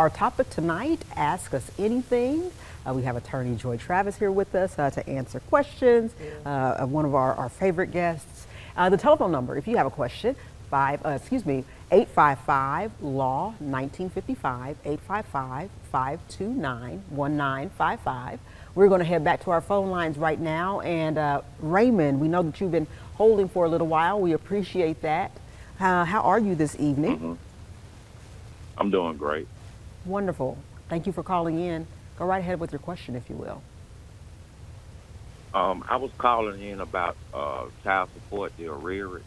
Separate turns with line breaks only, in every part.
our topic tonight, Ask Us Anything. We have attorney Joy Travis here with us to answer questions of one of our favorite guests. The telephone number, if you have a question, 855-LAW 1955, 855-529-1955. We're going to head back to our phone lines right now. And Raymond, we know that you've been holding for a little while. We appreciate that. How are you this evening?
Mm-hmm. I'm doing great.
Wonderful. Thank you for calling in. Go right ahead with your question, if you will.
I was calling in about child support, the arrearage.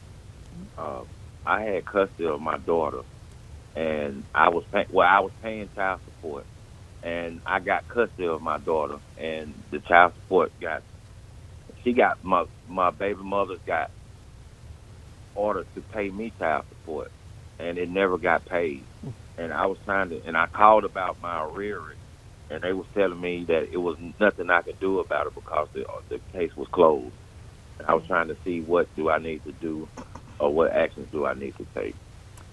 I had custody of my daughter, and I was paying child support, and I got custody of my daughter, and the child support my baby mother got ordered to pay me child support, and it never got paid. And I was and I called about my arrearage, and they was telling me that it was nothing I could do about it because the case was closed. And I was trying to see what do I need to do, or what actions do I need to take.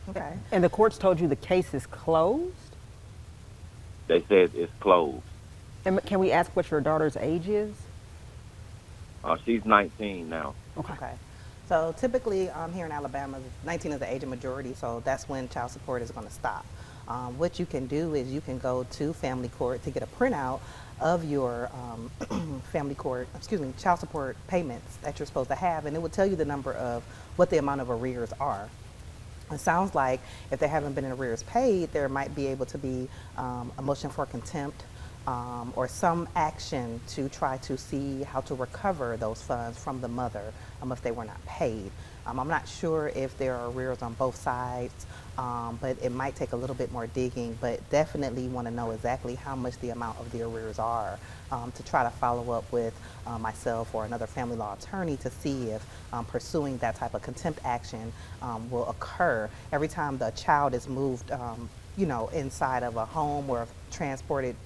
Okay. And the courts told you the case is closed?
They said it's closed.
And can we ask what your daughter's age is?
She's 19 now.
Okay. So typically here in Alabama, 19 is the age of majority, so that's when child support is going to stop. What you can do is you can go to family court to get a printout of your child support payments that you're supposed to have, and it will tell you the number of what the amount of arrears are. It sounds like if there haven't been arrears paid, there might be able to be a motion for contempt or some action to try to see how to recover those funds from the mother if they were not paid. I'm not sure if there are arrears on both sides, but it might take a little bit more digging, but definitely want to know exactly how much the amount of the arrears are to try to follow up with myself or another family law attorney to see if pursuing that type of contempt action will occur every time the child is moved inside of a home or transported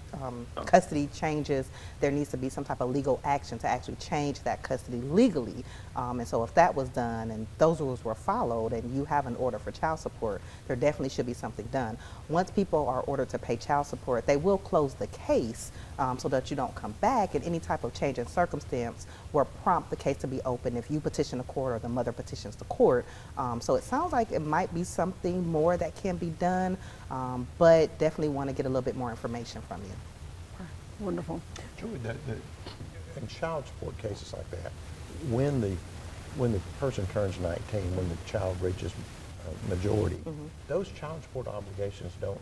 custody changes. There needs to be some type of legal action to actually change that custody legally. And so if that was done and those rules were followed and you have an order for child support, there definitely should be something done. Once people are ordered to pay child support, they will close the case so that you don't come back, and any type of change in circumstance will prompt the case to be open if you petition the court or the mother petitions the court. So it sounds like it might be something more that can be done, but definitely want to get a little bit more information from you.
Wonderful.
Joey, in child support cases like that, when the person turns 19, when the child reaches majority, those child support obligations don't,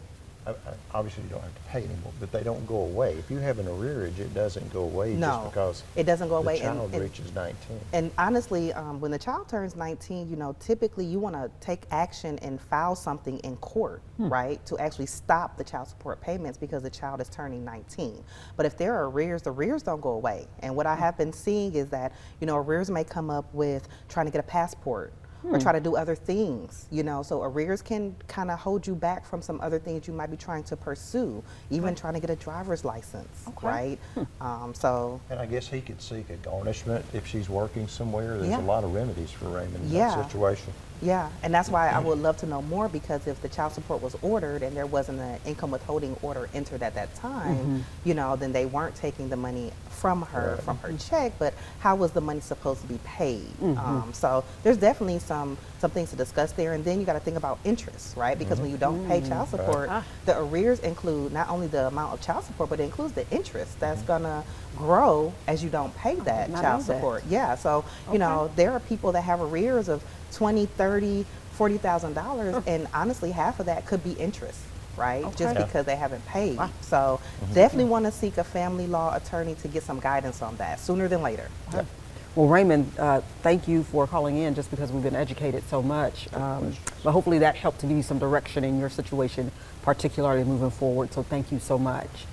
obviously you don't have to pay anymore, but they don't go away. If you have an arrearage, it doesn't go away just because
it doesn't go away.
The child reaches 19.
And honestly, when the child turns 19, typically you want to take action and file something in court, right, to actually stop the child support payments because the child is turning 19. But if there are arrears, the arrears don't go away. And what I have been seeing is that, arrears may come up with trying to get a passport, or try to do other things, so arrears can kind of hold you back from some other things you might be trying to pursue, even trying to get a driver's license, right?
And I guess he could seek a garnishment if she's working somewhere. There's a lot of remedies for Raymond in that situation.
Yeah, and that's why I would love to know more, because if the child support was ordered and there wasn't an income withholding order entered at that time, then they weren't taking the money from her, from her check, but how was the money supposed to be paid? So there's definitely some things to discuss there, and then you got to think about interest, right? Because when you don't pay child support, the arrears include not only the amount of child support, but it includes the interest that's gonna grow as you don't pay that child support. Yeah, so there are people that have arrears of $20,000, $30,000, $40,000, and honestly, half of that could be interest, right? Just because they haven't paid. So definitely want to seek a family law attorney to get some guidance on that sooner than later.
Well, Raymond, thank you for calling in, just because we've been educated so much. But hopefully that helped to give you some direction in your situation, particularly moving forward. So thank you so much.